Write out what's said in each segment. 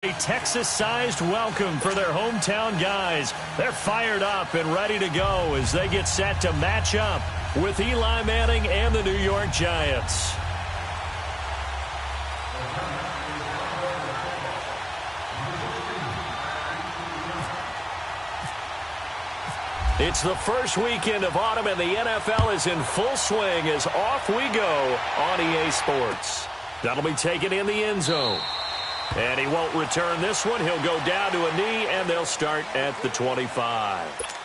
A Texas-sized welcome for their hometown guys. They're fired up and ready to go as they get set to match up with Eli Manning and the New York Giants. It's the first weekend of autumn, and the NFL is in full swing as off we go on EA Sports. That'll be taken in the end zone. And he won't return this one. He'll go down to a knee, and they'll start at the 25.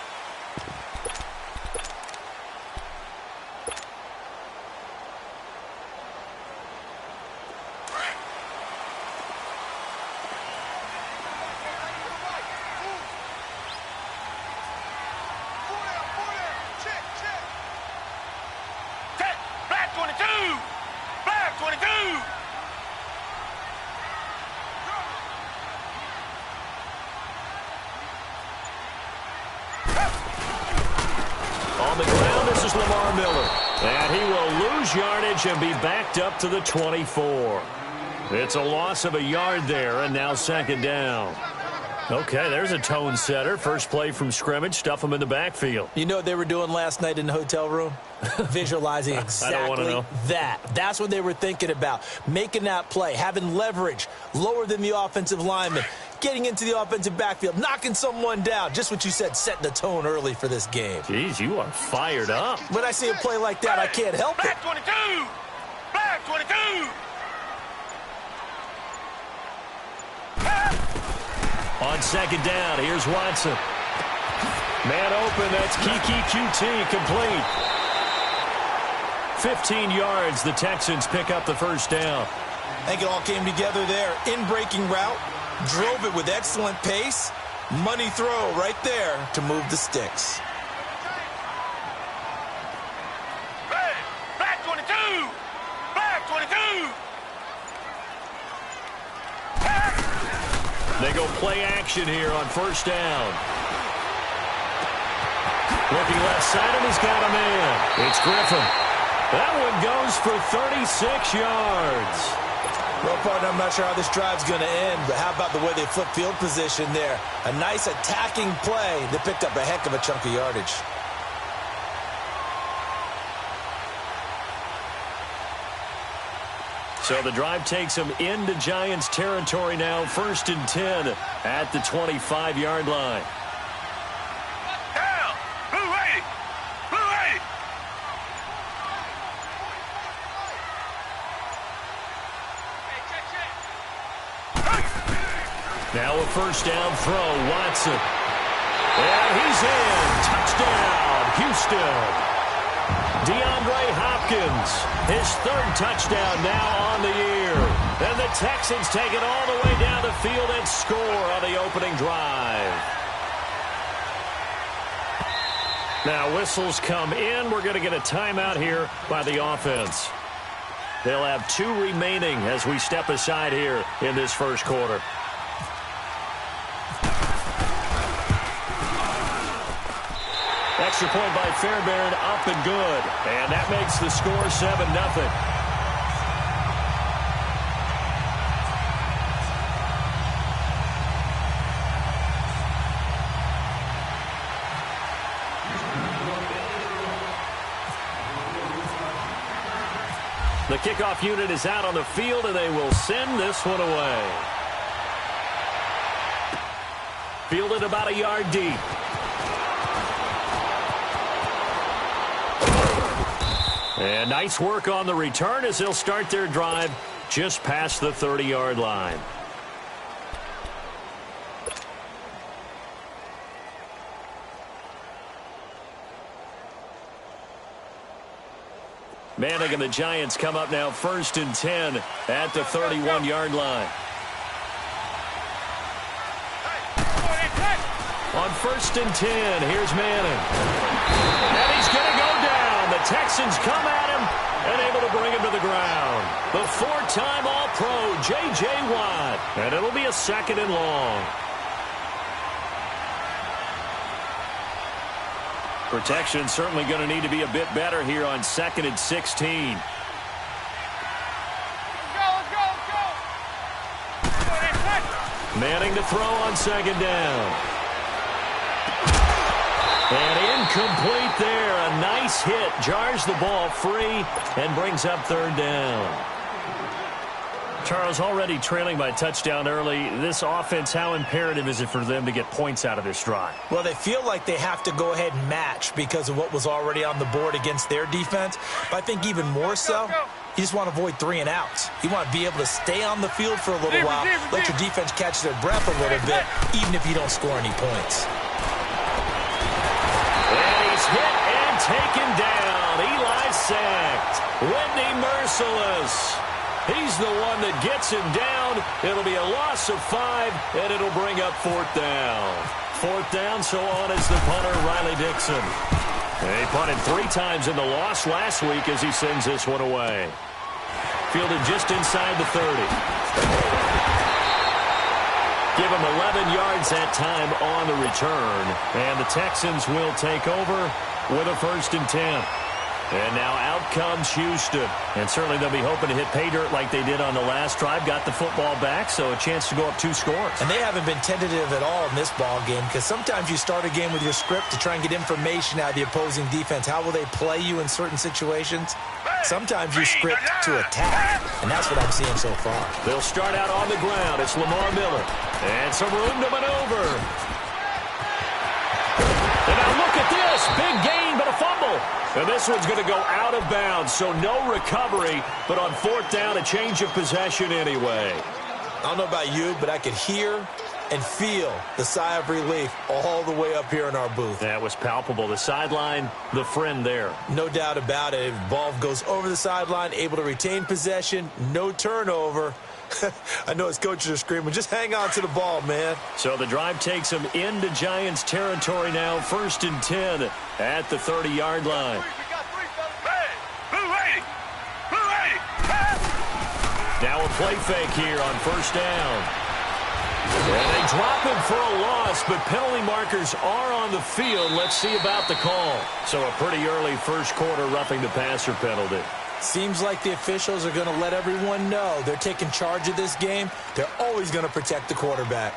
And be backed up to the 24. It's a loss of a yard there, and now second down. Okay, there's a tone setter. First play from scrimmage, stuff them in the backfield. You know what they were doing last night in the hotel room? Visualizing exactly I don't want to know. that. That's what they were thinking about. Making that play, having leverage, lower than the offensive lineman, getting into the offensive backfield, knocking someone down. Just what you said, setting the tone early for this game. Jeez, you are fired up. When I see a play like that, I can't help it. Black 22! Black 22! On second down, here's Watson. Man open, that's Kiki QT, complete. 15 yards, the Texans pick up the first down. I think it all came together there. In-breaking route, drove it with excellent pace. Money throw right there to move the sticks. Black 22! Black 22! They go play action here on first down. Looking left side, and he's got a man. It's Griffin. That one goes for 36 yards. Well, partner, I'm not sure how this drive's going to end, but how about the way they flip field position there? A nice attacking play that picked up a heck of a chunk of yardage. So the drive takes them into Giants territory now. First and 10 at the 25-yard line. Down! Blue 80! Blue 80! Now a first down throw, Watson. And he's in. Touchdown, Houston. DeAndre Hopkins, his third touchdown now on the year. And the Texans take it all the way down the field and score on the opening drive. Now whistles come in. We're going to get a timeout here by the offense. They'll have 2 remaining as we step aside here in this first quarter. Extra point by Fairbairn, up and good. And that makes the score 7-0. The kickoff unit is out on the field, and they will send this one away. Fielded about a yard deep. And nice work on the return as they'll start their drive just past the 30-yard line. Manning and the Giants come up now first and 10 at the 31-yard line. On first and 10, here's Manning. And he's going to go down. The Texans come at him and able to bring him to the ground. The 4-time All-Pro, J.J. Watt. And it'll be a second and long. Protection certainly going to need to be a bit better here on 2nd and 16. Manning to throw on second down. And incomplete there. A nice hit. Jars the ball free and brings up third down. Charles, already trailing by touchdown early. This offense, how imperative is it for them to get points out of this drive? Well, they feel like they have to go ahead and match because of what was already on the board against their defense. But I think even more so, you just want to avoid 3 and outs. You want to be able to stay on the field for a little while, let your defense catch their breath a little bit, even if you don't score any points. And he's hit and taken down. Eli sacked. Whitney merciless. He's the one that gets him down. It'll be a loss of 5, and it'll bring up 4th down. 4th down, so on is the punter, Riley Dixon. He punted 3 times in the loss last week as he sends this one away. Fielded just inside the 30. Give him 11 yards that time on the return. And the Texans will take over with a 1st and 10. And now out comes Houston. And certainly they'll be hoping to hit pay dirt like they did on the last drive. Got the football back, so a chance to go up 2 scores. And they haven't been tentative at all in this ball game because sometimes you start a game with your script to try and get information out of the opposing defense. How will they play you in certain situations? Sometimes you script to attack, and that's what I'm seeing so far. They'll start out on the ground. It's Lamar Miller. And some room to maneuver. And now look at this. Big gain, but a fumble. And this one's going to go out of bounds, so no recovery. But on 4th down, a change of possession anyway. I don't know about you, but I could hear and feel the sigh of relief all the way up here in our booth. That was palpable. The sideline, the friend there. No doubt about it. Ball goes over the sideline, able to retain possession, no turnover. I know his coaches are screaming, just hang on to the ball, man. So the drive takes him into Giants territory now, 1st and 10 at the 30-yard line. Now a play fake here on 1st down. And they drop him for a loss, but penalty markers are on the field. Let's see about the call. So a pretty early 1st quarter roughing the passer penalty. Seems like the officials are going to let everyone know they're taking charge of this game. They're always going to protect the quarterback.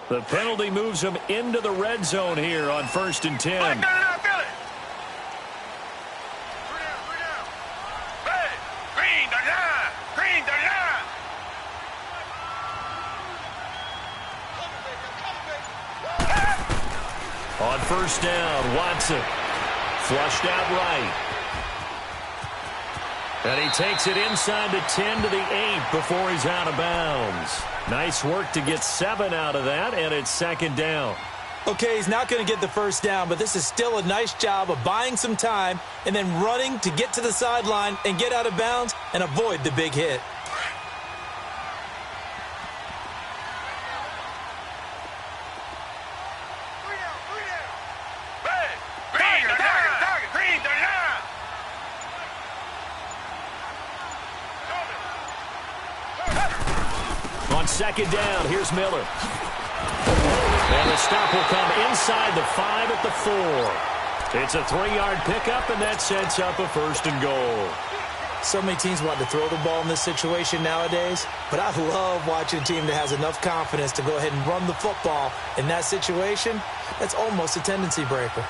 The penalty moves them into the red zone here on 1st and 10. On 1st down, Watson flushed out right. And he takes it inside the 10 to the 8 before he's out of bounds. Nice work to get 7 out of that, and it's 2nd down. Okay, he's not going to get the 1st down, but this is still a nice job of buying some time and then running to get to the sideline and get out of bounds and avoid the big hit. On 2nd down, here's Miller. And the stop will come inside the 5 at the 4. It's a 3-yard pickup, and that sets up a 1st and goal. So many teams want to throw the ball in this situation nowadays, but I love watching a team that has enough confidence to go ahead and run the football in that situation. That's almost a tendency breaker.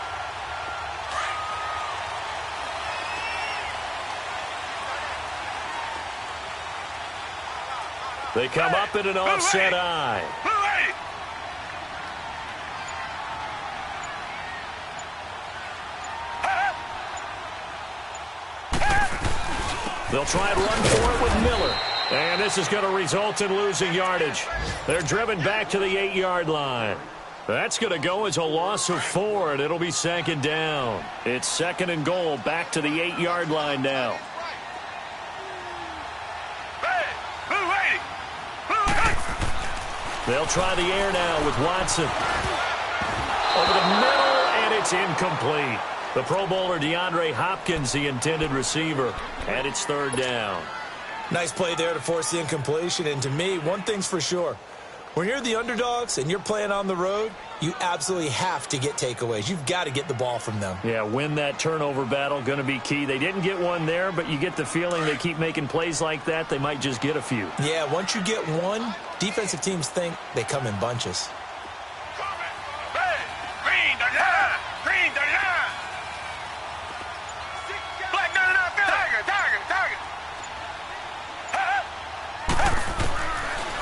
They come up in an offset eye. They'll try and run for it with Miller. And this is going to result in losing yardage. They're driven back to the 8-yard line. That's going to go as a loss of 4, and it'll be 2nd down. It's 2nd and goal, back to the 8-yard line now. They'll try the air now with Watson. Over the middle, and it's incomplete. The Pro Bowler DeAndre Hopkins, the intended receiver, and it's 3rd down. Nice play there to force the incompletion, and to me, one thing's for sure. When you're the underdogs and you're playing on the road, you absolutely have to get takeaways. You've got to get the ball from them. Yeah, win that turnover battle, going to be key. They didn't get one there, but you get the feeling they keep making plays like that, they might just get a few. Yeah, once you get one, defensive teams think they come in bunches. Green, the line. Green, the line. Black, no, no, no. Tiger.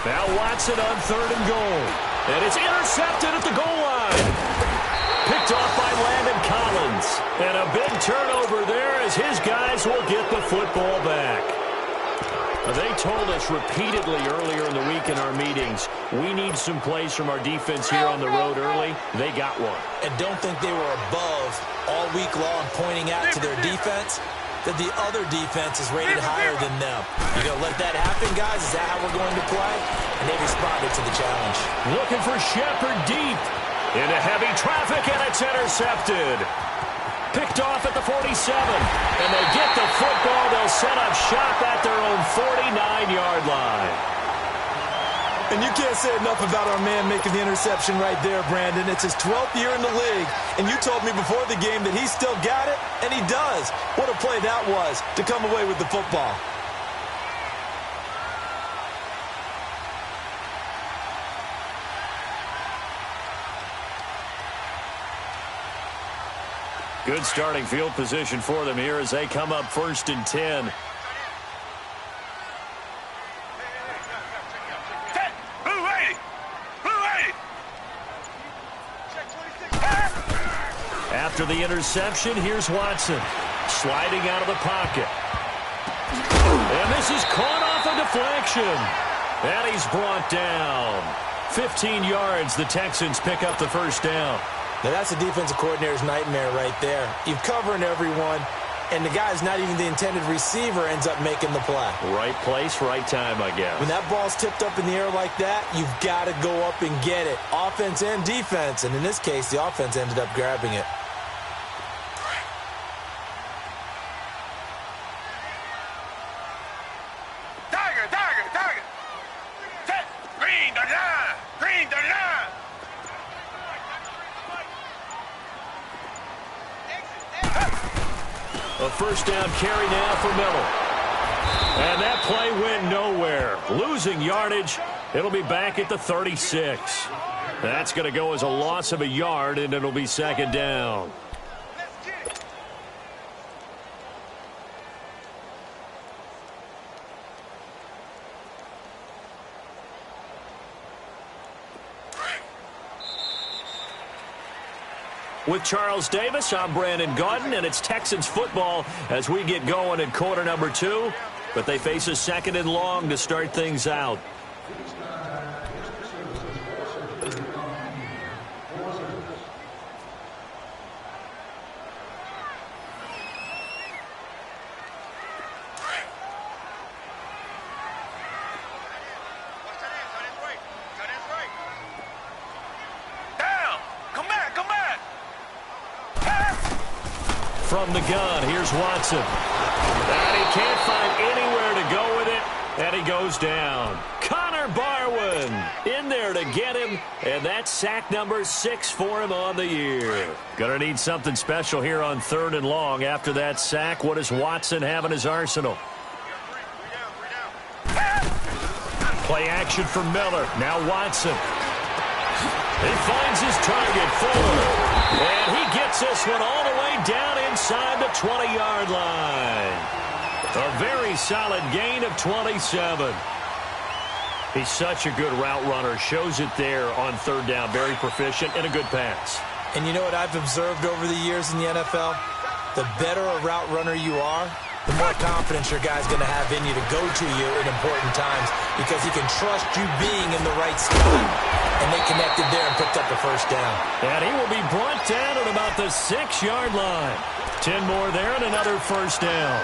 Now Watson on 3rd and goal. And it's intercepted at the goal line. Picked off by Landon Collins. And a big turnover there as his guys will get the football back. They told us repeatedly earlier in the week in our meetings, we need some plays from our defense here on the road early. They got one. And don't think they were above all week long pointing out to their defense that the other defense is rated higher than them. You gonna let that happen, guys? Is that how we're going to play? And they responded to the challenge. Looking for Shepard deep. Into heavy traffic, and it's intercepted. Picked off at the 47. And they get the football. They'll set up shop at their own 49-yard line. And you can't say enough about our man making the interception right there, Brandon. It's his 12th year in the league, and you told me before the game that he still got it, and he does. What a play that was to come away with the football. Good starting field position for them here as they come up 1st and 10. After the interception, here's Watson. Sliding out of the pocket. And this is caught off a deflection. And he's brought down. 15 yards, the Texans pick up the 1st down. Now that's a defensive coordinator's nightmare right there. You're covering everyone, and the guy's not even the intended receiver ends up making the play. Right place, right time, I guess. When that ball's tipped up in the air like that, you've got to go up and get it. Offense and defense, and in this case, the offense ended up grabbing it. A 1st down carry now for Miller. And that play went nowhere. Losing yardage. It'll be back at the 36. That's going to go as a loss of a yard, and it'll be 2nd down. With Charles Davis, I'm Brandon Gaudin, and it's Texans football as we get going in quarter number 2. But they face a 2nd and long to start things out. From the gun, here's Watson. And he can't find anywhere to go with it, and he goes down. Connor Barwin in there to get him, and that's sack number 6 for him on the year. Gonna need something special here on 3rd and long. After that sack, what does Watson have in his arsenal? Play action for Miller. Now Watson. He finds his target, Fuller. And he gets this one all the way down inside the 20-yard line. A very solid gain of 27. He's such a good route runner. Shows it there on 3rd down. Very proficient and a good pass. And you know what I've observed over the years in the NFL? The better a route runner you are, the more confidence your guy's going to have in you to go to you in important times because he can trust you being in the right spot. And they connected there and picked up the 1st down. And he will be brought down at about the 6-yard line. 10 more there and another 1st down.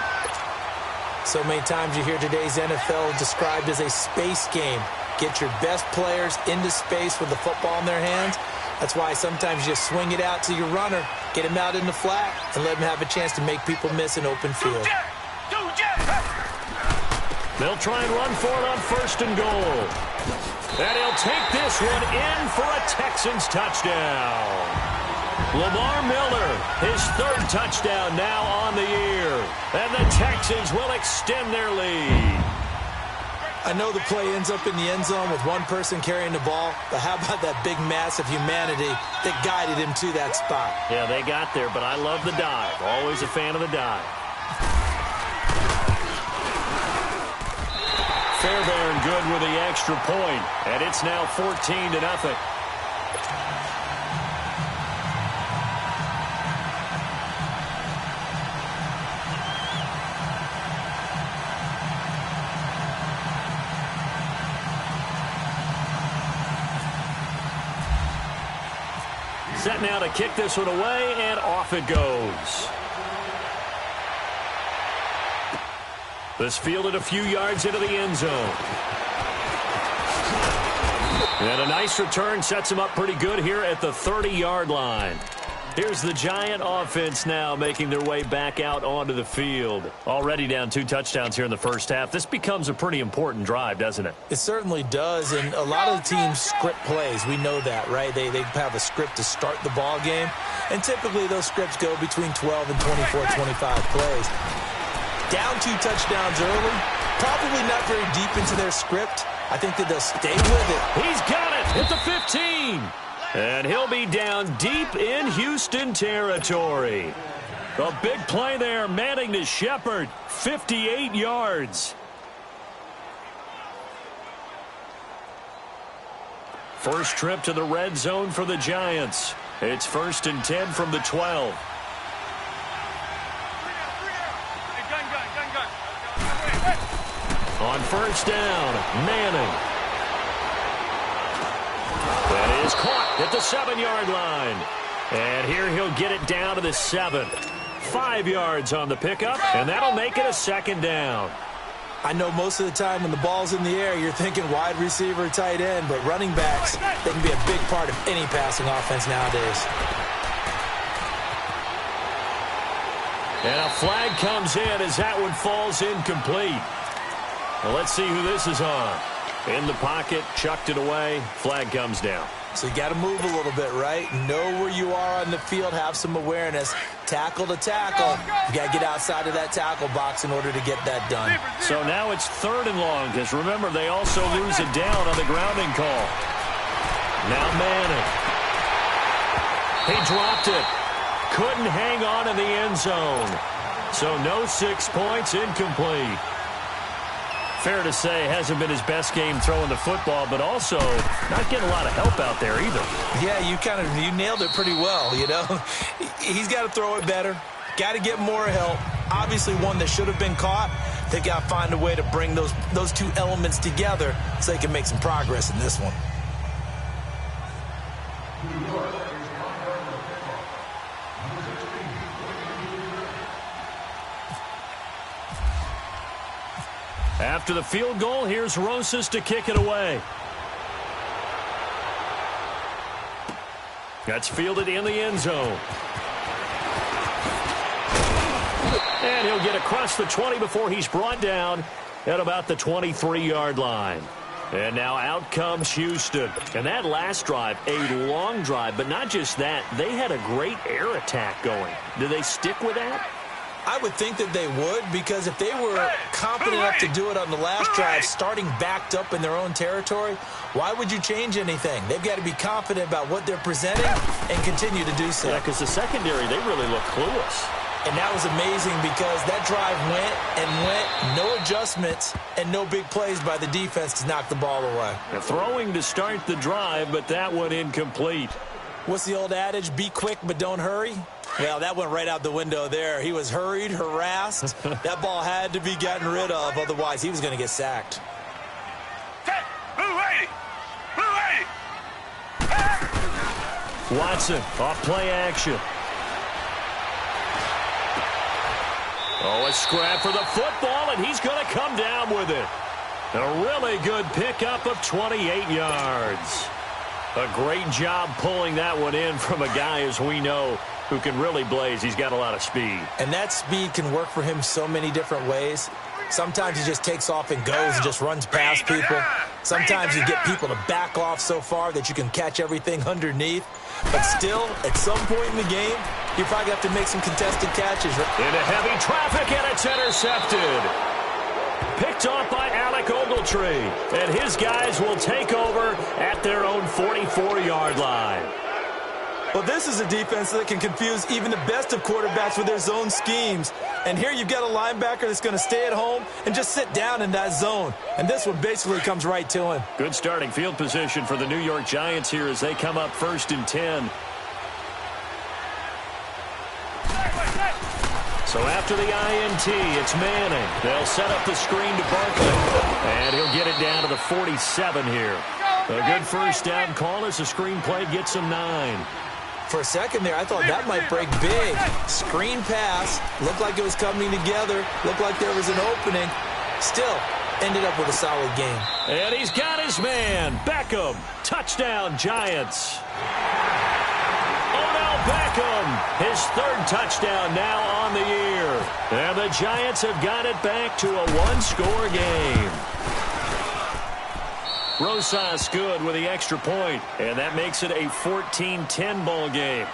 So many times you hear today's NFL described as a space game. Get your best players into space with the football in their hands. That's why sometimes you swing it out to your runner, get him out in the flat, and let him have a chance to make people miss an open field. They'll try and run for it on 1st and goal. And he'll take this one in for a Texans touchdown. Lamar Miller, his third touchdown now on the year. And the Texans will extend their lead. I know the play ends up in the end zone with one person carrying the ball, but how about that big mass of humanity that guided him to that spot? Yeah, they got there, but I love the dive. Always a fan of the dive. Fairbairn good with the extra point, and it's now 14-0. Set now to kick this one away, and off it goes. This fielded a few yards into the end zone. And a nice return sets him up pretty good here at the 30-yard line. Here's the Giant offense now making their way back out onto the field. Already down 2 touchdowns here in the first half. This becomes a pretty important drive, doesn't it? It certainly does, and a lot of the teams script plays. We know that, right? They have a script to start the ball game, and typically those scripts go between 12 and 24, 25 plays. Down 2 touchdowns early, probably not very deep into their script. I think that they'll stay with it. He's got it at the 15. And he'll be down deep in Houston territory. A big play there, Manning to Shepard, 58 yards. First trip to the red zone for the Giants. It's 1st and 10 from the 12. On first down, Manning. That is caught at the 7-yard line. And here he'll get it down to the 7. 5 yards on the pickup, and that'll make it a 2nd down. I know most of the time when the ball's in the air, you're thinking wide receiver, tight end, but running backs, they can be a big part of any passing offense nowadays. And a flag comes in as that one falls incomplete. Well, let's see who this is on. In the pocket, chucked it away, flag comes down. So you got to move a little bit, right? Know where you are on the field, have some awareness. Tackle to tackle. You got to get outside of that tackle box in order to get that done. So now it's 3rd and long, because remember, they also lose it down on the grounding call. Now Manning. He dropped it. Couldn't hang on in the end zone. So no 6 points, incomplete. Fair to say, hasn't been his best game throwing the football, but also not getting a lot of help out there either. Yeah, you nailed it pretty well, you know. He's got to throw it better. Got to get more help. Obviously one that should have been caught. They got to find a way to bring those 2 elements together so they can make some progress in this one. After the field goal, here's Rosas to kick it away. That's fielded in the end zone. And he'll get across the 20 before he's brought down at about the 23-yard line. And now out comes Houston. And that last drive, a long drive, but not just that. They had a great air attack going. Do they stick with that? I would think that they would, because if they were confident enough to do it on the last drive, starting backed up in their own territory, why would you change anything? They've got to be confident about what they're presenting and continue to do so. Yeah, because the secondary, they really look clueless. And that was amazing because that drive went, no adjustments, and no big plays by the defense to knock the ball away. Throwing to start the drive, but that one incomplete. What's the old adage? Be quick, but don't hurry. Well, that went right out the window there. He was hurried, harassed. That ball had to be gotten rid of, otherwise he was going to get sacked. Watson, off play action. Oh, a scrap for the football, and he's going to come down with it. A really good pickup of 28 yards. A great job pulling that one in from a guy, as we know, who can really blaze. He's got a lot of speed. And that speed can work for him so many different ways. Sometimes he just takes off and goes and just runs past people. Sometimes you get people to back off so far that you can catch everything underneath. But still, at some point in the game, you probably have to make some contested catches. Into heavy traffic, and it's intercepted. Picked off by Alec Ogletree. And his guys will take over at their own 44-yard line. Well, this is a defense that can confuse even the best of quarterbacks with their zone schemes. And here you've got a linebacker that's going to stay at home and just sit down in that zone. And this one basically comes right to him. Good starting field position for the New York Giants here as they come up 1st and 10. So after the INT, it's Manning. They'll set up the screen to Barkley. And he'll get it down to the 47 here. A good first down call as the screen play gets him 9. For a second there, I thought that might break big. Screen pass. Looked like it was coming together. Looked like there was an opening. Still, ended up with a solid game. And he's got his man. Beckham. Touchdown, Giants. Odell Beckham. His 3rd touchdown now on the year. And the Giants have got it back to a 1-score game. Rosas good with the extra point, and that makes it a 14-10 ball game.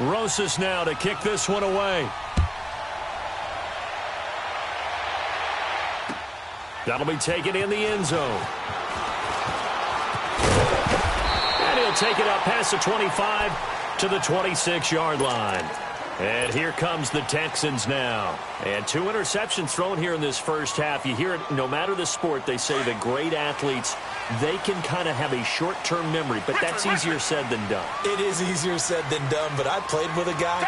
Rosas now to kick this one away. That'll be taken in the end zone. And he'll take it up past the 25 to the 26-yard line. And here comes the Texans now. And 2 interceptions thrown here in this first half. You hear it, no matter the sport, they say the great athletes, they can kind of have a short-term memory, but that's easier said than done. It is easier said than done, but I played with a guy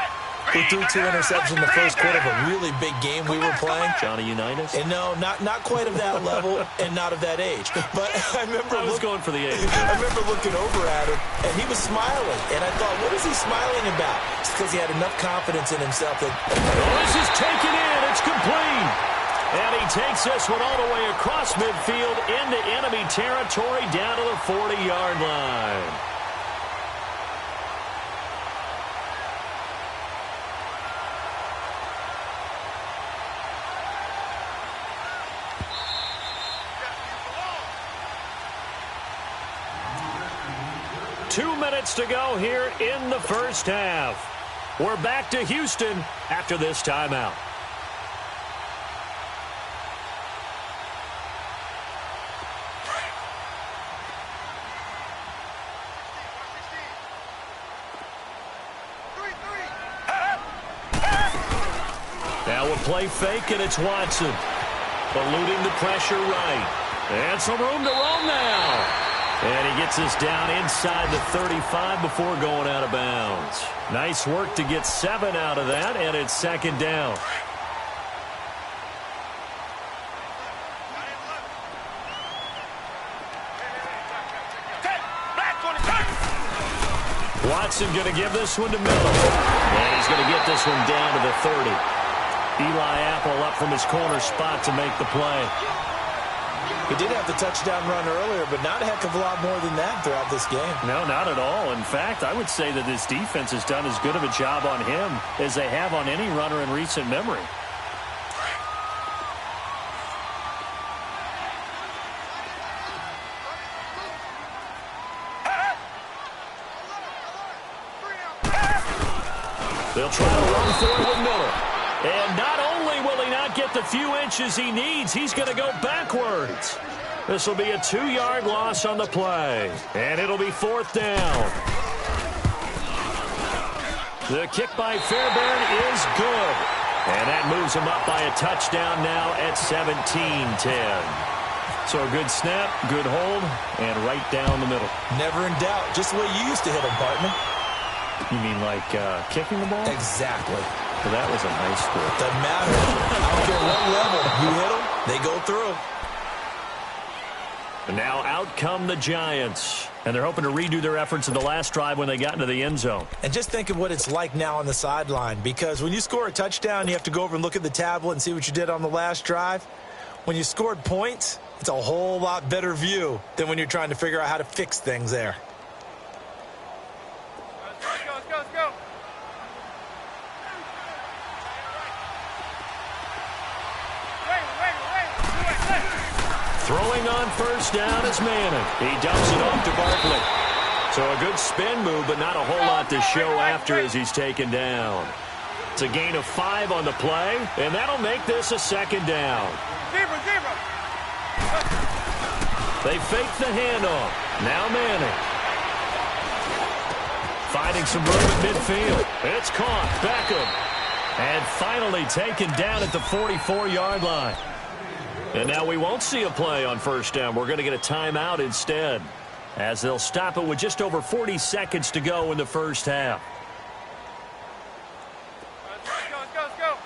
who threw 2 interceptions in the first quarter of a really big game we were playing. Johnny Unitas? And no, not quite of that level and not of that age. But I remember I was going for the age. I remember looking over at him, and he was smiling. And I thought, what is he smiling about? It's because he had enough confidence in himself that... This is taken in. It's complete. And he takes this one all the way across midfield into enemy territory down to the 40-yard line. Two minutes to go here in the first half. We're back to Houston after this timeout. Now we'll play fake, and it's Watson. Eluding the pressure right. And some room to roam now. And he gets us down inside the 35 before going out of bounds. Nice work to get 7 out of that, and it's 2nd down. Watson going to give this one to Miller. And he's going to get this one down to the 30. Eli Apple up from his corner spot to make the play. He did have the touchdown run earlier, but not a heck of a lot more than that throughout this game. No, not at all. In fact, I would say that this defense has done as good of a job on him as they have on any runner in recent memory. They'll try to run for it with Miller. And not only will he not get the few inches he needs, he's going to go backwards. This will be a 2-yard loss on the play. And it'll be 4th down. The kick by Fairbairn is good. And that moves him up by a touchdown now at 17-10. So a good snap, good hold, and right down the middle. Never in doubt. Just the way you used to hit him, partner. You mean like kicking the ball? Exactly. Well, that was a nice score. Doesn't matter. I don't care what level you hit them, they go through. And now out come the Giants. And they're hoping to redo their efforts in the last drive when they got into the end zone. And just think of what it's like now on the sideline, because when you score a touchdown, you have to go over and look at the tablet and see what you did on the last drive. When you scored points, it's a whole lot better view than when you're trying to figure out how to fix things there. Let's go. Throwing on first down is Manning. He dumps it off to Barkley. So a good spin move, but not a whole lot to show after as he's taken down. It's a gain of 5 on the play, and that'll make this a second down. Zebra. They fake the handoff. Now Manning. Finding some room at midfield. It's caught. Beckham. And finally taken down at the 44-yard line. And now we won't see a play on first down. We're going to get a timeout instead, as they'll stop it with just over 40 seconds to go in the first half. Let's go.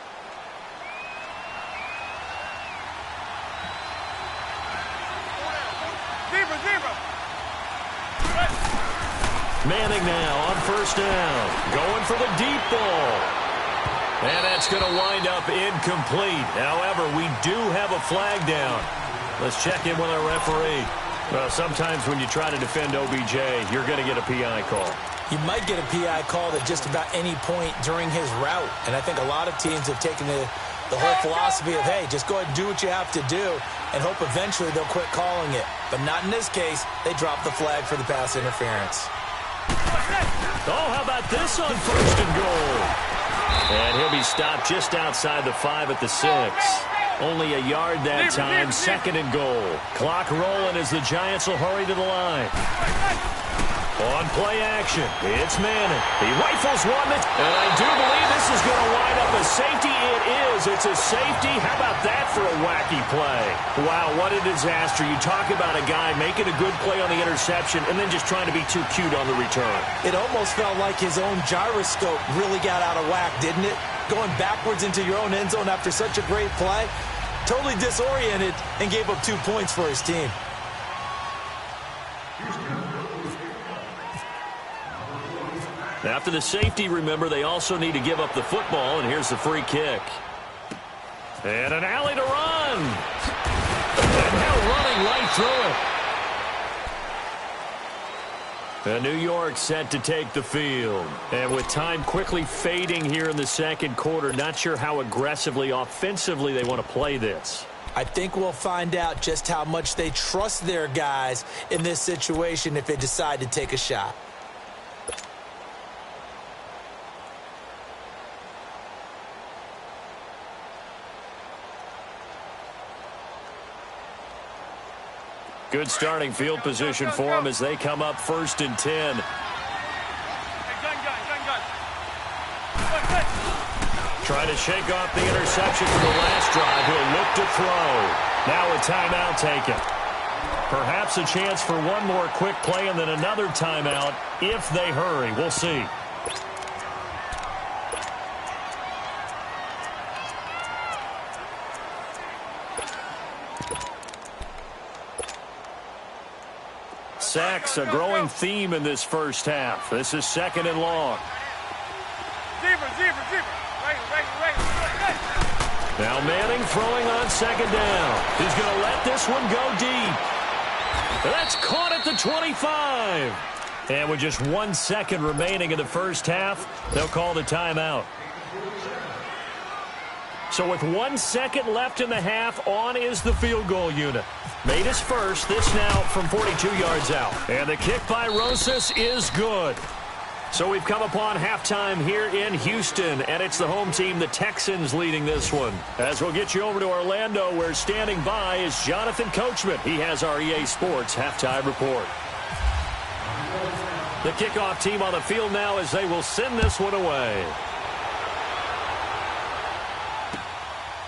Zebra. Manning now on first down. Going for the deep ball. And that's going to wind up incomplete. However, we do have a flag down. Let's check in with our referee. Well, sometimes when you try to defend OBJ, you're going to get a PI call. You might get a PI call at just about any point during his route. And I think a lot of teams have taken the whole philosophy of, hey, just go ahead and do what you have to do and hope eventually they'll quit calling it. But not in this case. They dropped the flag for the pass interference. Oh, how about this on first and goal? And he'll be stopped just outside the 5 at the 6. Only a yard that time, second and goal. Clock rolling as the Giants will hurry to the line. On play action, it's Manning. He rifles one, and I do believe this is going to wind up a safety. It is. It's a safety. How about that for a wacky play? Wow, what a disaster. You talk about a guy making a good play on the interception and then just trying to be too cute on the return. It almost felt like his own gyroscope really got out of whack, didn't it? Going backwards into your own end zone after such a great play. Totally disoriented and gave up 2 points for his team. After the safety, remember, they also need to give up the football, and here's the free kick. And an alley to run. And now running right through it. And New York set to take the field. And with time quickly fading here in the second quarter, not sure how aggressively, offensively they want to play this. I think we'll find out just how much they trust their guys in this situation if they decide to take a shot. Good starting field position for them as they come up 1st and 10. Trying to shake off the interception from the last drive. He'll look to throw. Now a timeout taken. Perhaps a chance for one more quick play and then another timeout if they hurry. We'll see. Sacks, a growing theme in this first half. This is 2nd and long. Zebra. Now Manning throwing on 2nd down. He's going to let this one go deep. That's caught at the 25. And with just 1 second remaining in the first half, they'll call the timeout. So with 1 second left in the half, on is the field goal unit. Made his first, this now from 42 yards out. And the kick by Rosas is good. So we've come upon halftime here in Houston, and it's the home team, the Texans, leading this one. As we'll get you over to Orlando, where standing by is Jonathan Coachman. He has our EA Sports halftime report. The kickoff team on the field now as they will send this one away.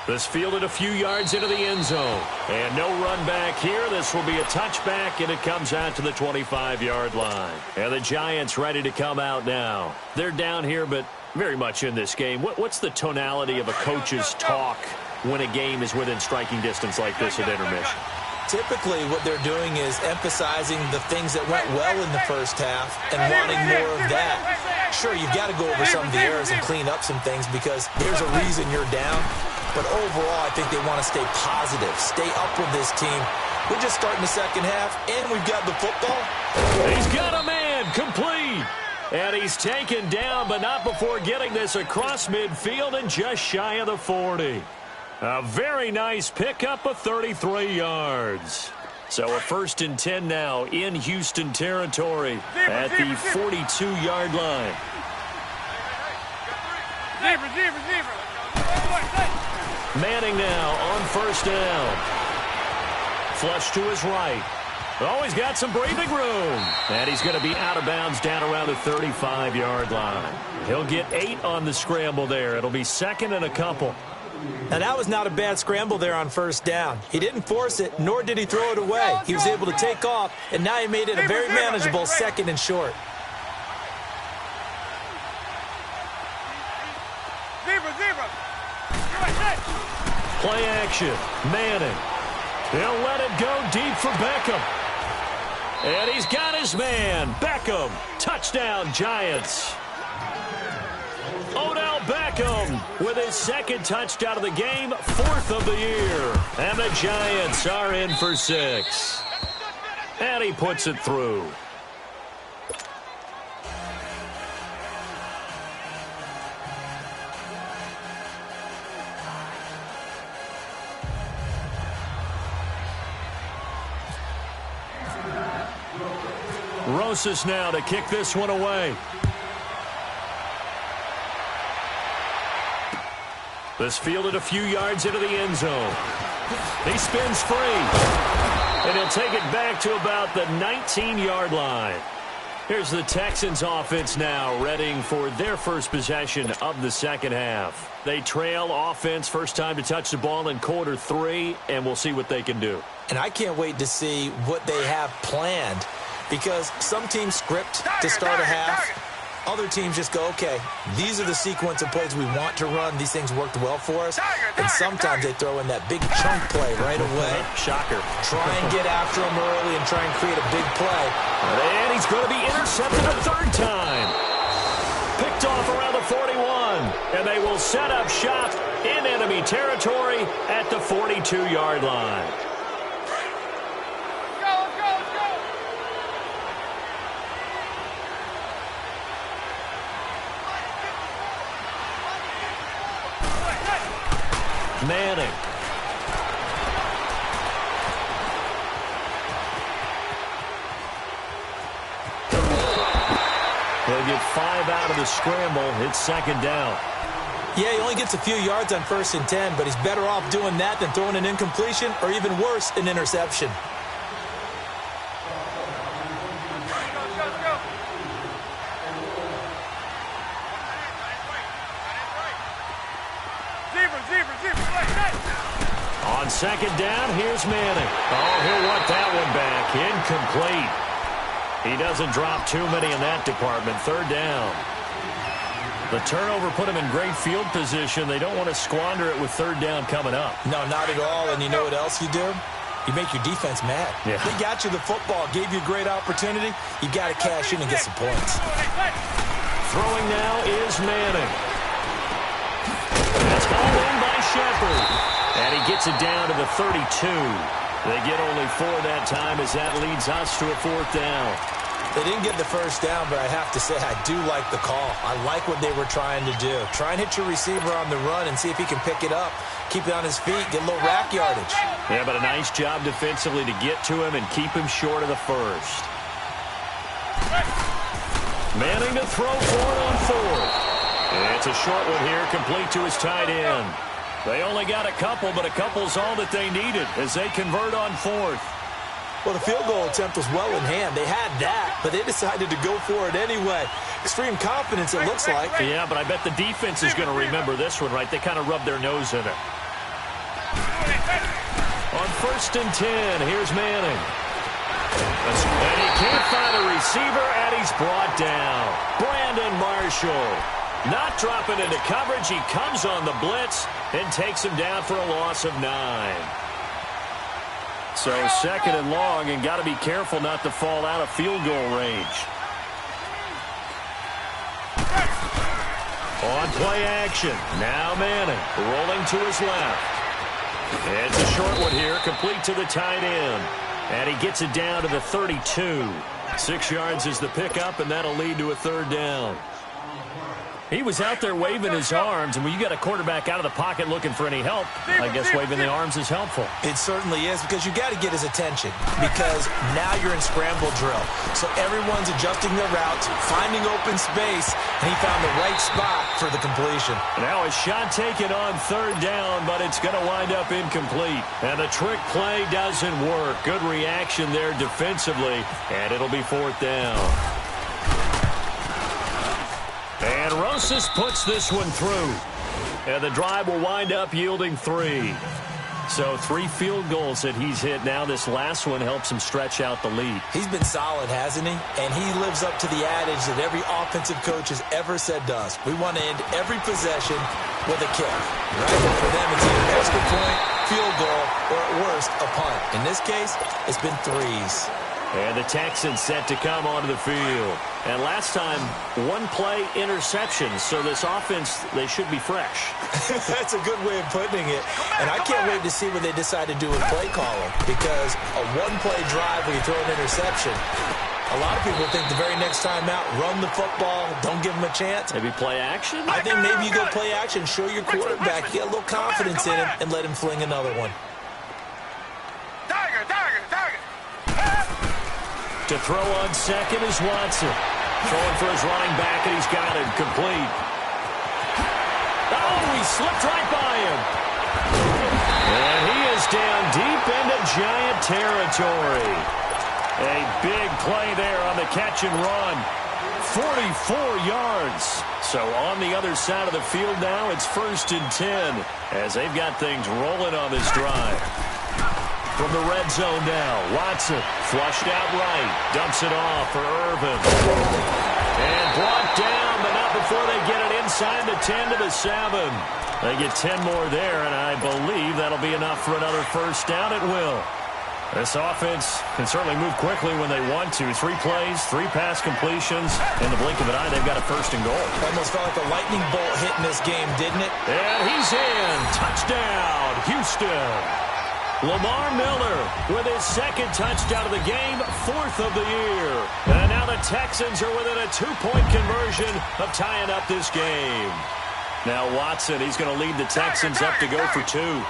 This fielded a few yards into the end zone. And no run back here. This will be a touchback, and it comes out to the 25-yard line. And the Giants ready to come out now. They're down here, but very much in this game. What's the tonality of a coach's talk when a game is within striking distance like this at intermission? Typically, what they're doing is emphasizing the things that went well in the first half and wanting more of that. Sure, you've got to go over some of the errors and clean up some things because there's a reason you're down. But overall, I think they want to stay positive, stay up with this team. We're just starting the second half, and we've got the football. He's got a man, complete. And he's taken down, but not before getting this across midfield and just shy of the 40. A very nice pickup of 33 yards. So a 1st and 10 now in Houston territory at the 42-yard line. Manning now on 1st down. Flush to his right. Oh, he's got some breathing room. And he's going to be out of bounds down around the 35-yard line. He'll get 8 on the scramble there. It'll be 2nd and a couple. Now, that was not a bad scramble there on 1st down. He didn't force it, nor did he throw it away. He was able to take off, and now he made it a very manageable 2nd and short. Play action. Manning. He'll let it go deep for Beckham. And he's got his man. Beckham. Touchdown, Giants. Odell Beckham with his 2nd touchdown of the game, 4th of the year. And the Giants are in for 6. And he puts it through. Rosas now to kick this one away. This fielded a few yards into the end zone. He spins free. And he'll take it back to about the 19-yard line. Here's the Texans offense now, readying for their first possession of the second half. They trail offense, first time to touch the ball in quarter 3, and we'll see what they can do. And I can't wait to see what they have planned because some teams script to start a half. Other teams just go, okay, these are the sequence of plays we want to run. These things worked well for us. And sometimes they throw in that big chunk play right away. Shocker. Try and get after him early and try and create a big play. And he's going to be intercepted a 3rd time. Picked off around the 41. And they will set up shop in enemy territory at the 42-yard line. Manning. He'll get 5 out of the scramble. It's 2nd down. Yeah, he only gets a few yards on 1st and 10, but he's better off doing that than throwing an incompletion or even worse, an interception. On 2nd down, here's Manning. Oh, he'll want that one back. Incomplete. He doesn't drop too many in that department. 3rd down. The turnover put him in great field position. They don't want to squander it with 3rd down coming up. No, not at all. And you know what else you do? You make your defense mad. Yeah. They got you the football, gave you a great opportunity. You got to cash in and get some points. Throwing now is Manning. That's hauled in by Shepard. And he gets it down to the 32. They get only 4 that time as that leads us to a 4th down. They didn't get the 1st down, but I have to say I do like the call. I like what they were trying to do. Try and hit your receiver on the run and see if he can pick it up. Keep it on his feet, get a little rack yardage. Yeah, but a nice job defensively to get to him and keep him short of the 1st. Manning to throw for it on 4th. And it's a short one here, complete to his tight end. They only got a couple, but a couple's all that they needed as they convert on 4th. Well, the field goal attempt was well in hand. They had that, but they decided to go for it anyway. Extreme confidence, it looks like. Yeah, but I bet the defense is going to remember this one, right? They kind of rubbed their nose in it. On 1st and 10, here's Manning. And he can't find a receiver, and he's brought down. Brandon Marshall. Not dropping into coverage. He comes on the blitz and takes him down for a loss of 9. So 2nd and long, and got to be careful not to fall out of field goal range. On play action, now Manning rolling to his left. It's a short one here, complete to the tight end. And he gets it down to the 32. 6 yards is the pickup, and that'll lead to a 3rd down. He was out there waving his arms, and when you got a quarterback out of the pocket looking for any help, I guess waving the arms is helpful. It certainly is, because you got to get his attention, because now you're in scramble drill. So everyone's adjusting their routes, finding open space, and he found the right spot for the completion. Now a shot taken on 3rd down, but it's going to wind up incomplete. And the trick play doesn't work. Good reaction there defensively, and it'll be 4th down. And Rosas puts this one through. And the drive will wind up yielding 3. So 3 field goals that he's hit now. This last one helps him stretch out the lead. He's been solid, hasn't he? And he lives up to the adage that every offensive coach has ever said to us. We want to end every possession with a kick. Right? For them, it's either an extra point, field goal, or at worst, a punt. In this case, it's been 3s. And the Texans set to come onto the field. And last time, 1-play interceptions. So this offense, they should be fresh. That's a good way of putting it. And I can't wait to see what they decide to do with play calling. Because a 1-play drive where you throw an interception, a lot of people think the very next time out, run the football, don't give them a chance. Maybe play action? I think maybe you go play action, show your quarterback, get a little confidence in him, and let him fling another one. To throw on 2nd is Watson. Throwing for his running back, and he's got it complete. Oh, he slipped right by him. And he is down deep into Giant territory. A big play there on the catch and run. 44 yards. So on the other side of the field now, it's 1st and 10 as they've got things rolling on this drive. From the red zone now, Watson flushed out right, dumps it off for Irvin. And brought down, but not before they get it inside the 10 to the 7. They get 10 more there, and I believe that'll be enough for another 1st down. It will. This offense can certainly move quickly when they want to. 3 plays, 3 pass completions. In the blink of an eye, they've got a 1st and goal. Almost felt like a lightning bolt hitting this game, didn't it? And he's in. Touchdown, Houston. Lamar Miller with his 2nd touchdown of the game, 4th of the year. And now the Texans are within a 2-point conversion of tying up this game. Now Watson, he's going to lead the Texans up to go for 2.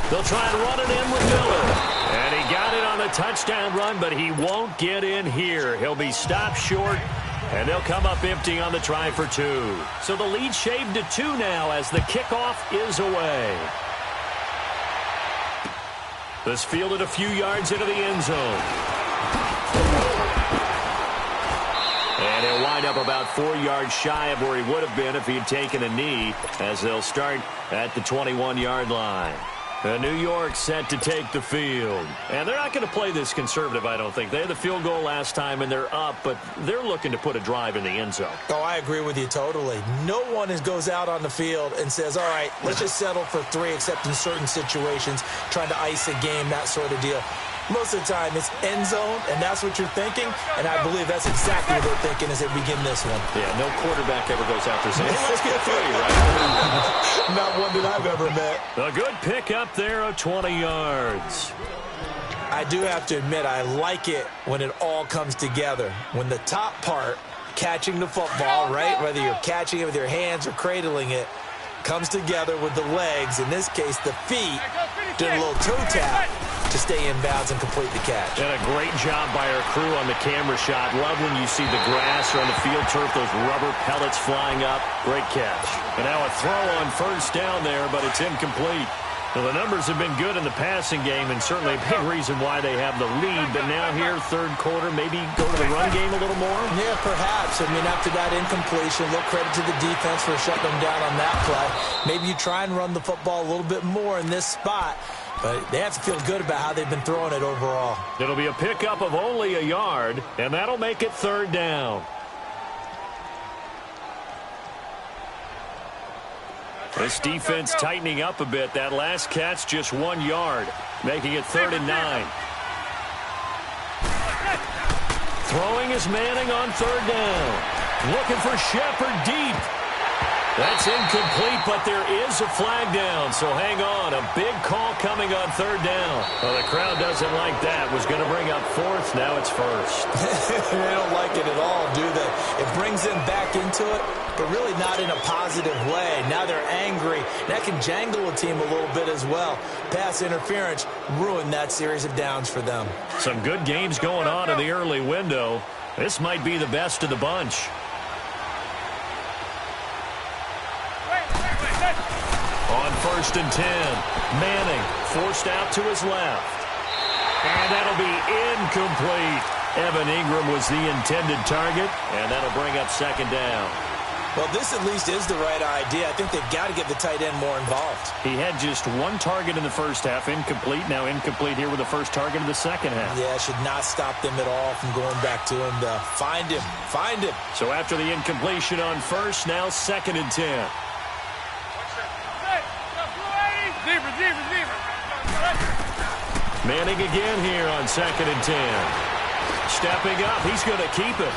They'll try and run it in with Miller. And he got it on the touchdown run, but he won't get in here. He'll be stopped short, and they'll come up empty on the try for 2. So the lead shaved to 2 now as the kickoff is away. This fielded a few yards into the end zone. And he'll wind up about 4 yards shy of where he would have been if he had taken a knee, as they'll start at the 21-yard line. New York set to take the field. And they're not going to play this conservative, I don't think. They had the field goal last time, and they're up, but they're looking to put a drive in the end zone. Oh, I agree with you totally. No one goes out on the field and says, all right, let's just settle for 3, except in certain situations, trying to ice a game, that sort of deal. Most of the time, it's end zone, and that's what you're thinking, and I believe that's exactly what they're thinking as they begin this one. Yeah, no quarterback ever goes out there saying, hey, let's get 3, right? Not one that I've ever met. A good pickup there of 20 yards. I do have to admit, I like it when it all comes together. When the top part, catching the football, right, whether you're catching it with your hands or cradling it, comes together with the legs, in this case the feet, doing a little toe tap to stay in bounds and complete the catch. And a great job by our crew on the camera shot. Love when you see the grass or on the field turf, those rubber pellets flying up. Great catch. And now a throw on 1st down there, but it's incomplete. Well, the numbers have been good in the passing game, and certainly a big reason why they have the lead. But now here, third quarter, maybe go to the run game a little more? Yeah, perhaps. I mean, after that incompletion, a little credit to the defense for shutting them down on that play. Maybe you try and run the football a little bit more in this spot. But they have to feel good about how they've been throwing it overall. It'll be a pickup of only a yard, and that'll make it third down. This defense tightening up a bit. That last catch, just 1 yard, making it 3rd and 9. Throwing is Manning on 3rd down. Looking for Shepard deep. That's incomplete, but there is a flag down, so hang on. A big call coming on 3rd down. Well, the crowd doesn't like that. Was going to bring up 4th. Now it's 1st. They don't like it at all, do they? It brings them back into it, but really not in a positive way. Now they're angry. That can jangle a team a little bit as well. Pass interference ruined that series of downs for them. Some good games going on in the early window. This might be the best of the bunch. On 1st and 10, Manning forced out to his left. And that'll be incomplete. Evan Ingram was the intended target, and that'll bring up 2nd down. Well, this at least is the right idea. I think they've got to get the tight end more involved. He had just 1 target in the first half, incomplete. Now incomplete here with the first target of the second half. Yeah, should not stop them at all from going back to him to find him. Find him. So after the incompletion on 1st, now 2nd and 10. Manning again here on 2nd and 10. Stepping up, he's going to keep it.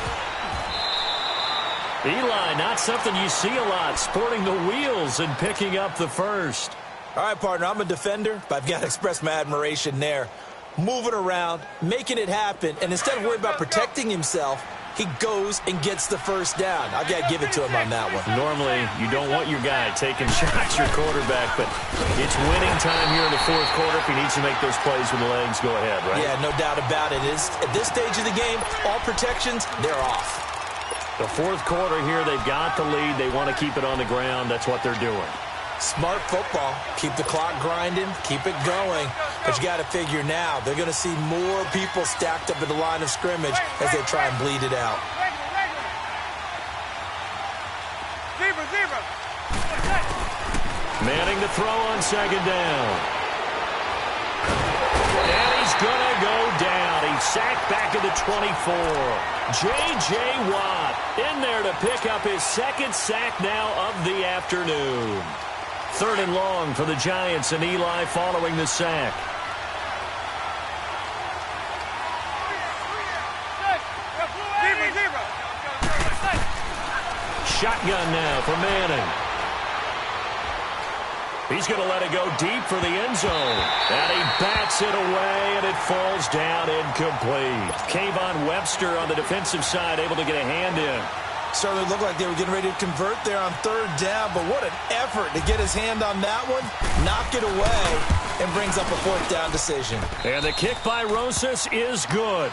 Eli, not something you see a lot, sporting the wheels and picking up the first. All right, partner, I'm a defender, but I've got to express my admiration there. Moving around, making it happen, and instead of worrying about protecting himself, he goes and gets the first down. I've got to give it to him on that one. Normally, you don't want your guy taking shots, your quarterback, but it's winning time here in the 4th quarter. If he needs to make those plays with the legs, go ahead, right? Yeah, no doubt about it. At this stage of the game, all protections, they're off. The 4th quarter here, they've got the lead. They want to keep it on the ground. That's what they're doing. Smart football. Keep the clock grinding. Keep it going. But you got to figure now, they're going to see more people stacked up at the line of scrimmage as they try and bleed it out. Manning to throw on 2nd down. And he's going to go down. He's sacked back at the 24. J.J. Watt in there to pick up his 2nd sack now of the afternoon. 3rd and long for the Giants, and Eli following the sack. Shotgun now for Manning. He's going to let it go deep for the end zone. And he bats it away, and it falls down incomplete. Kayvon Webster on the defensive side able to get a hand in. Certainly looked like they were getting ready to convert there on 3rd down, but what an effort to get his hand on that one, knock it away, and brings up a 4th down decision. And the kick by Rosas is good.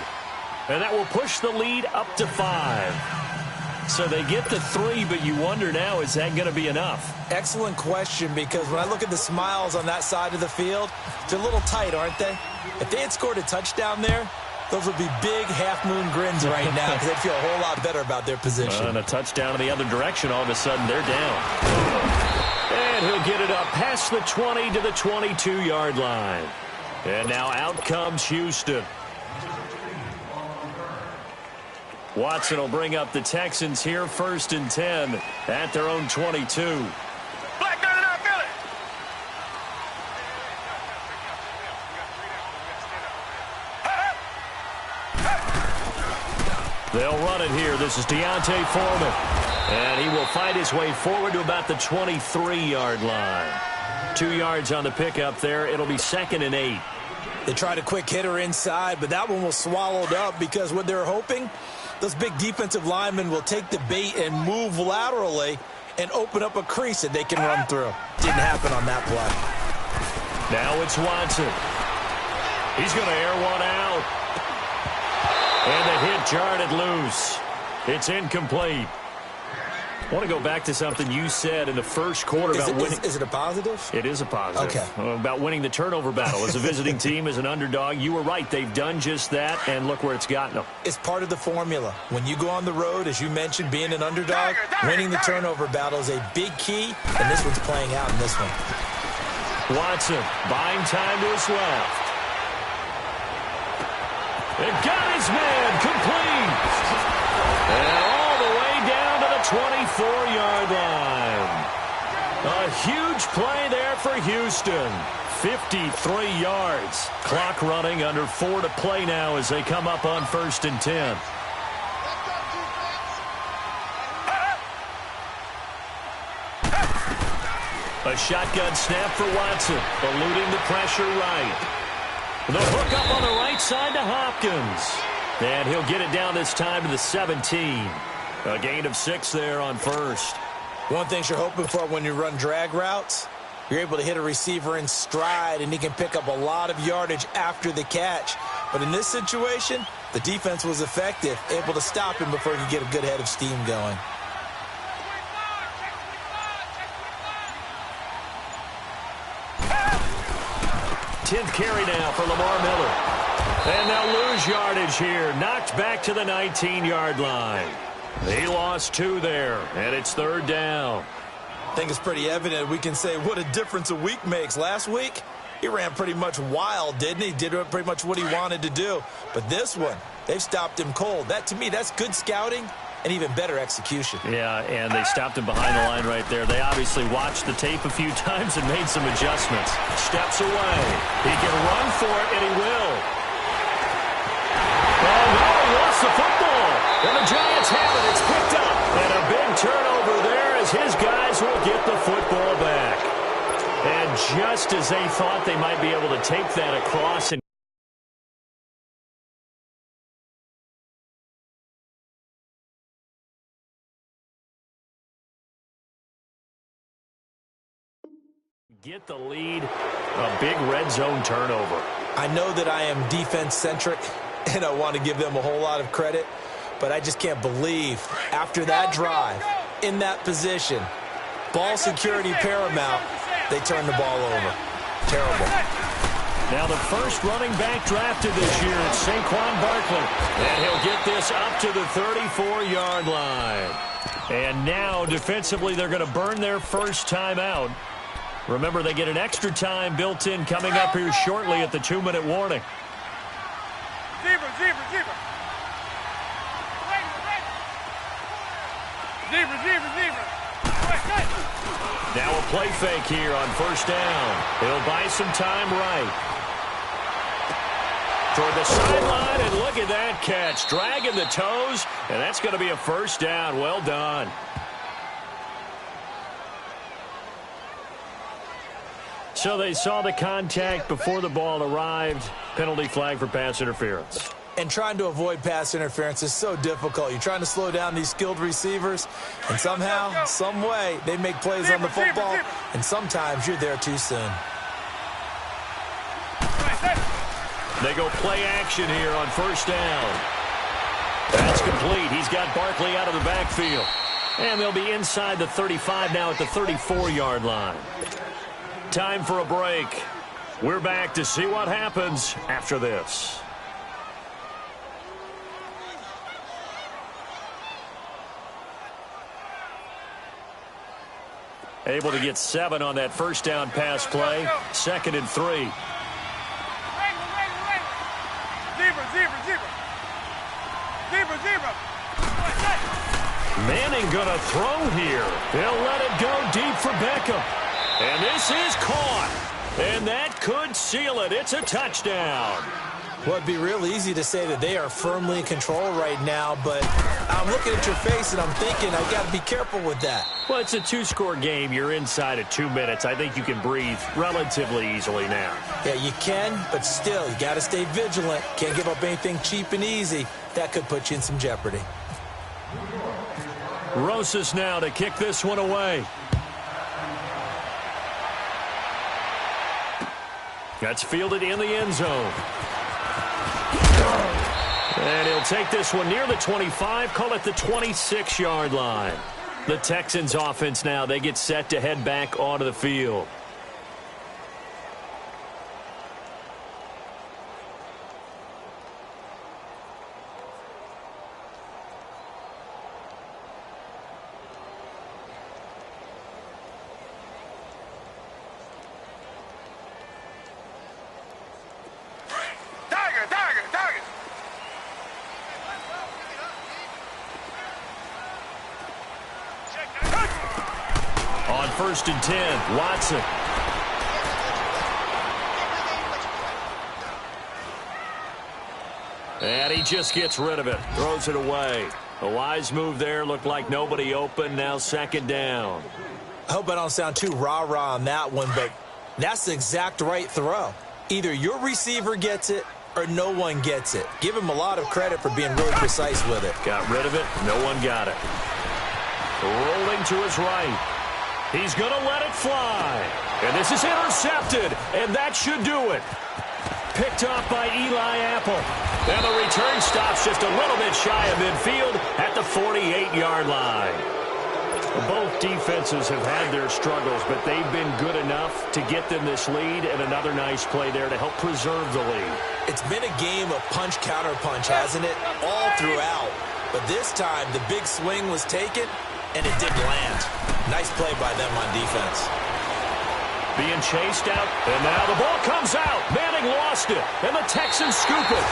And that will push the lead up to 5. So they get to 3, but you wonder now, is that going to be enough? Excellent question, because when I look at the smiles on that side of the field, they're a little tight, aren't they? If they had scored a touchdown there, those would be big half-moon grins right now because they'd feel a whole lot better about their position. And a touchdown in the other direction, all of a sudden they're down. And he'll get it up past the 20 to the 22-yard line. And now out comes Houston. Watson will bring up the Texans here, 1st and 10 at their own 22. They'll run it here. This is Deontay Foreman. And he will fight his way forward to about the 23-yard line. 2 yards on the pickup there. It'll be 2nd and 8. They tried a quick hitter inside, but that one was swallowed up because what they're hoping, those big defensive linemen will take the bait and move laterally and open up a crease that they can run through. Didn't happen on that play. Now it's Watson. He's going to air one out. And the hit jarred it loose. It's incomplete. I want to go back to something you said in the first quarter about winning. Is it a positive? It is a positive. Okay. About winning the turnover battle. As a visiting team, as an underdog, you were right. They've done just that, and look where it's gotten them. It's part of the formula. When you go on the road, as you mentioned, being an underdog, winning the turnover battle is a big key, and this one's playing out in this one. Watson buying time to his left. It got his man complete. And all the way down to the 24-yard line. A huge play there for Houston. 53 yards. Clock running, under 4 to play now as they come up on 1st and 10. A shotgun snap for Watson, eluding the pressure right. The hook up on the right side to Hopkins. And he'll get it down this time to the 17. A gain of 6 there on 1st. One thing you're hoping for when you run drag routes, you're able to hit a receiver in stride, and he can pick up a lot of yardage after the catch. But in this situation, the defense was effective, able to stop him before he could get a good head of steam going. Tenth carry now for Lamar Miller. And they'll lose yardage here. Knocked back to the 19-yard line. He lost 2 there, and it's 3rd down. I think it's pretty evident we can say what a difference a week makes. Last week, he ran pretty much wild, didn't he? Did pretty much what he wanted to do. But this one, they've stopped him cold. That, to me, that's good scouting and even better execution. Yeah, and they stopped him behind the line right there. They obviously watched the tape a few times and made some adjustments. Steps away. He can run for it, and he will. Oh, no, he lost the football. And the Giants have it. It's picked up. And a big turnover there as his guys will get the football back. And just as they thought they might be able to take that across and get the lead, a big red zone turnover. I know that I am defense-centric, and I want to give them a whole lot of credit, but I just can't believe after that drive, in that position, ball security paramount, they turn the ball over. Terrible. Now the first running back drafted this year is Saquon Barkley. And he'll get this up to the 34-yard line. And now defensively they're going to burn their first time out. Remember, they get an extra time built in coming up here shortly at the 2-minute warning. Zebra, zebra, zebra. Zebra, zebra, zebra. Now a play fake here on 1st down. He'll buy some time right. Toward the sideline, and look at that catch. Dragging the toes, and that's going to be a 1st down. Well done. So they saw the contact before the ball arrived. Penalty flag for pass interference. And trying to avoid pass interference is so difficult. You're trying to slow down these skilled receivers, and somehow, some way, they make plays on the football, and sometimes you're there too soon. They go play action here on 1st down. That's complete. He's got Barkley out of the backfield. And they'll be inside the 35 now at the 34-yard line. Time for a break. We're back to see what happens after this. Able to get 7 on that 1st down pass play. 2nd and 3. Zebra, zebra, zebra. Zebra, zebra. Manning gonna throw here. He'll let it go deep for Beckham. And this is caught. And that could seal it. It's a touchdown. Well, it'd be real easy to say that they are firmly in control right now, but I'm looking at your face and I'm thinking I've got to be careful with that. Well, it's a 2-score game. You're inside at 2 minutes. I think you can breathe relatively easily now. Yeah, you can, but still, you got to stay vigilant. Can't give up anything cheap and easy. That could put you in some jeopardy. Rosas now to kick this one away. That's fielded in the end zone. And he'll take this one near the 25, call it the 26-yard line. The Texans offense now, they get set to head back onto the field. On 1st and 10, Watson. And he just gets rid of it, throws it away. A wise move there, looked like nobody open, now 2nd down. I hope I don't sound too rah-rah on that one, but that's the exact right throw. Either your receiver gets it or no one gets it. Give him a lot of credit for being really precise with it. Got rid of it, no one got it. Rolling to his right. He's going to let it fly. And this is intercepted, and that should do it. Picked off by Eli Apple. And the return stops just a little bit shy of midfield at the 48-yard line. Both defenses have had their struggles, but they've been good enough to get them this lead, and another nice play there to help preserve the lead. It's been a game of punch-counter-punch, hasn't it? All throughout. But this time, the big swing was taken, and it didn't land. Nice play by them on defense. Being chased out, and now the ball comes out. Manning lost it, and the Texans scoop it.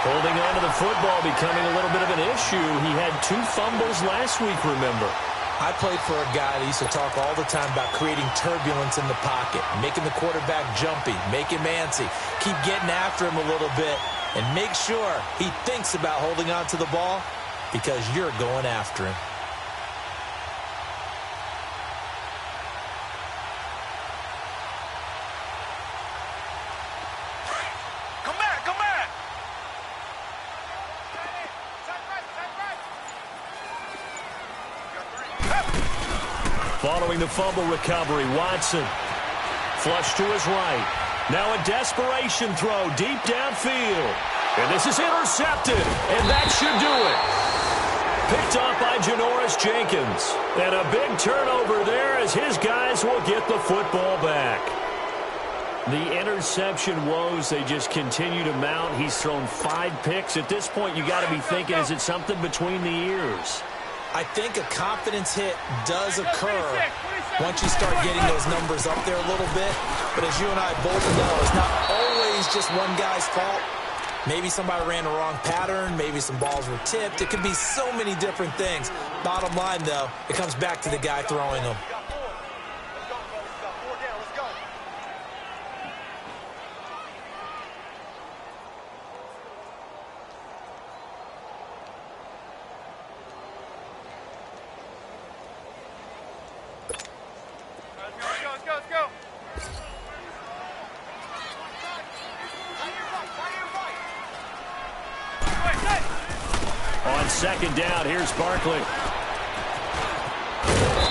Holding on to the football becoming a little bit of an issue. He had 2 fumbles last week, remember. I played for a guy that used to talk all the time about creating turbulence in the pocket, making the quarterback jumpy, making him antsy. Keep getting after him a little bit, and make sure he thinks about holding on to the ball because you're going after him. Following the fumble recovery, Watson. Flush to his right. Now a desperation throw deep downfield. And this is intercepted, and that should do it. Picked off by Janoris Jenkins. And a big turnover there as his guys will get the football back. The interception woes, they just continue to mount. He's thrown 5 picks. At this point, you got to be thinking, is it something between the ears? I think a confidence hit does occur once you start getting those numbers up there a little bit. But as you and I both know, it's not always just one guy's fault. Maybe somebody ran the wrong pattern. Maybe some balls were tipped. It could be so many different things. Bottom line, though, it comes back to the guy throwing them. On 2nd down, here's Barkley.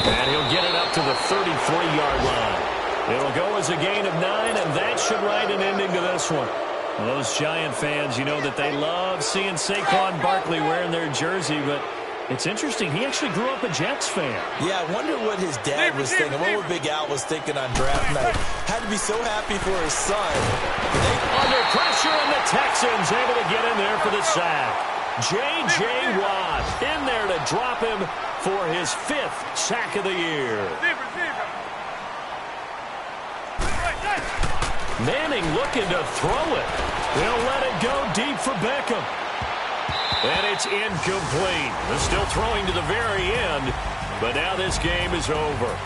And he'll get it up to the 33-yard line. It'll go as a gain of 9, and that should write an ending to this one. Well, those Giant fans, you know that they love seeing Saquon Barkley wearing their jersey, but it's interesting. He actually grew up a Jets fan. Yeah, I wonder what his dad was thinking. What would Big Al was thinking on draft night. Had to be so happy for his son. Under pressure, and the Texans able to get in there for the sack. J.J. Watt in there to drop him for his 5th sack of the year. Manning looking to throw it. He'll let it go deep for Beckham. And it's incomplete. They're still throwing to the very end, but now this game is over.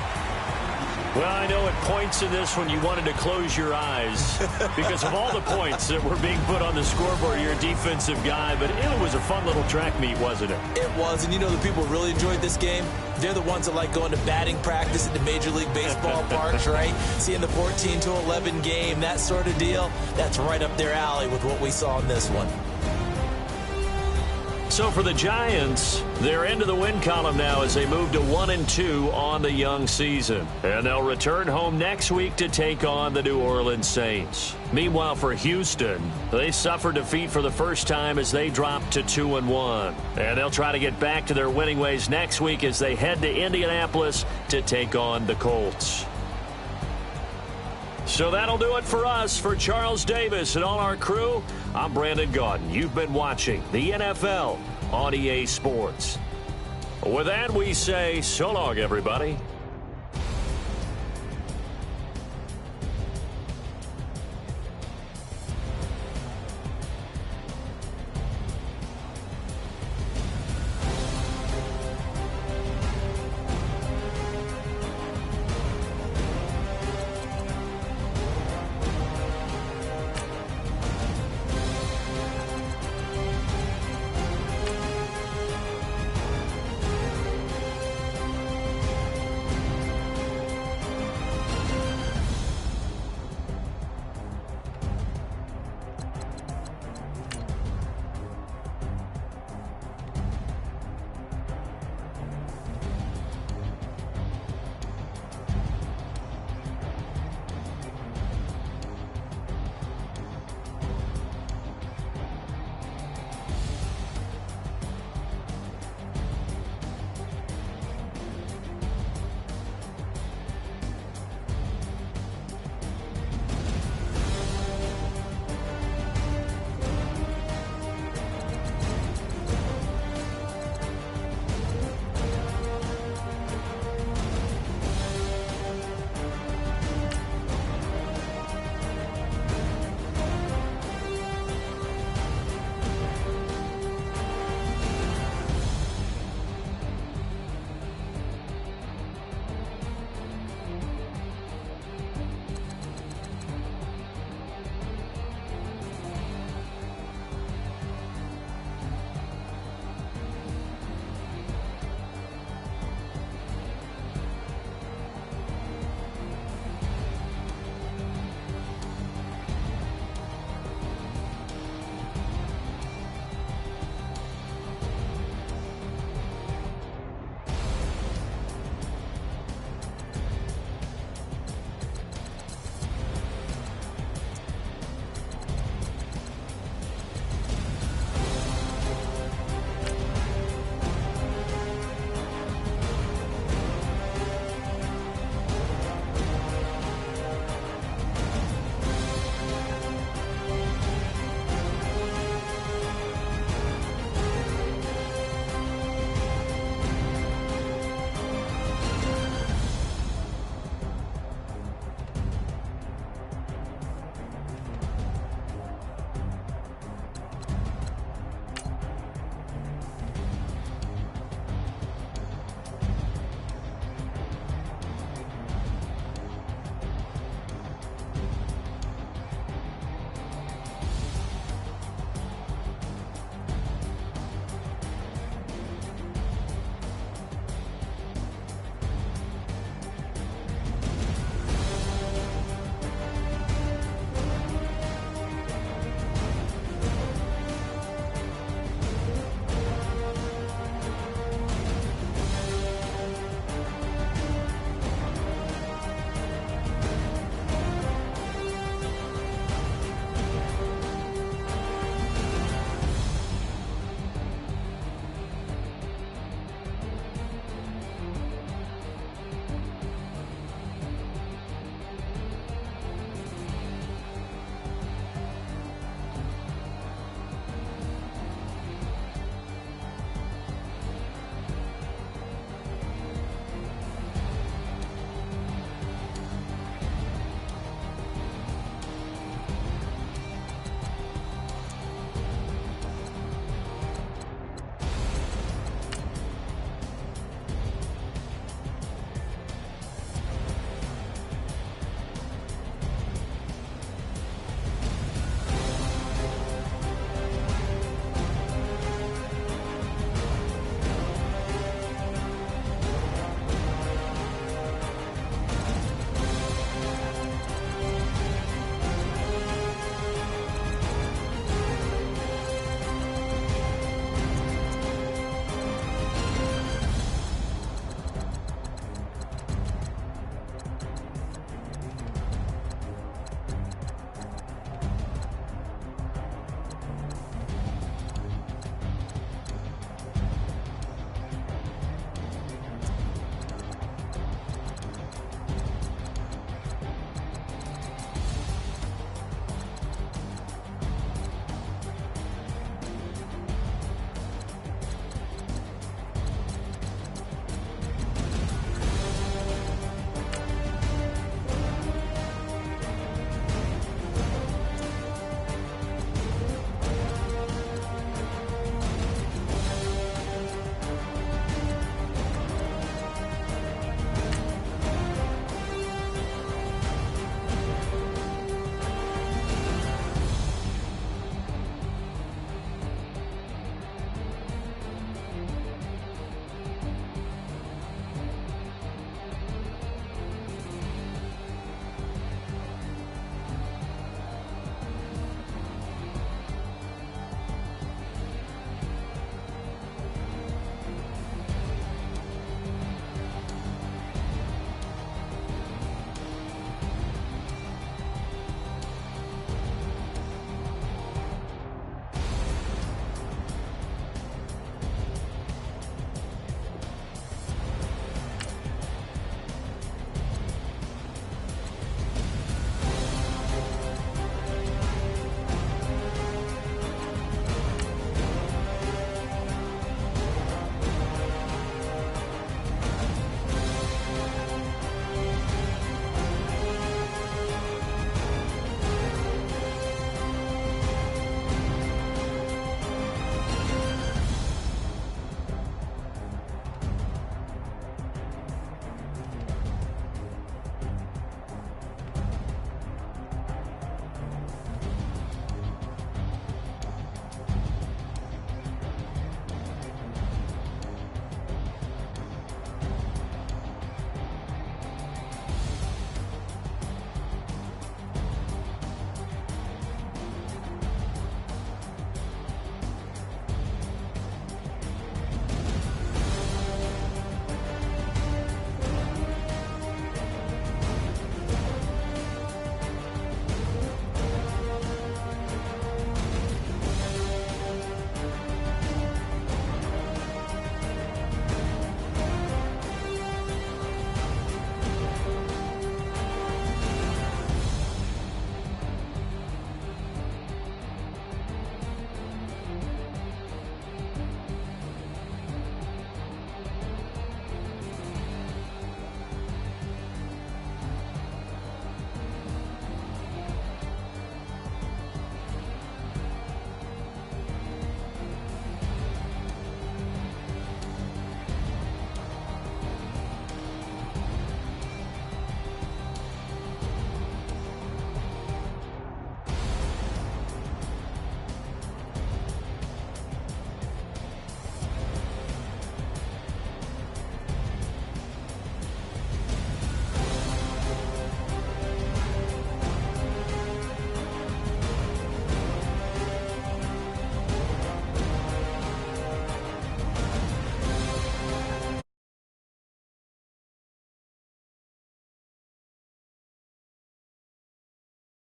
Well, I know at points in this one you wanted to close your eyes because of all the points that were being put on the scoreboard. You're a defensive guy, but it was a fun little track meet, wasn't it? It was, and you know the people who really enjoyed this game? They're the ones that like going to batting practice at the Major League Baseball parks, right? Seeing the 14-11 game, that sort of deal, that's right up their alley with what we saw in this one. So for the Giants, they're into the win column now as they move to 1-2 on the young season. And they'll return home next week to take on the New Orleans Saints. Meanwhile, for Houston, they suffered defeat for the first time as they dropped to 2-1. And they'll try to get back to their winning ways next week as they head to Indianapolis to take on the Colts. So that'll do it for us. For Charles Davis and all our crew, I'm Brandon Gaudin. You've been watching the NFL on EA Sports. With that, we say so long, everybody.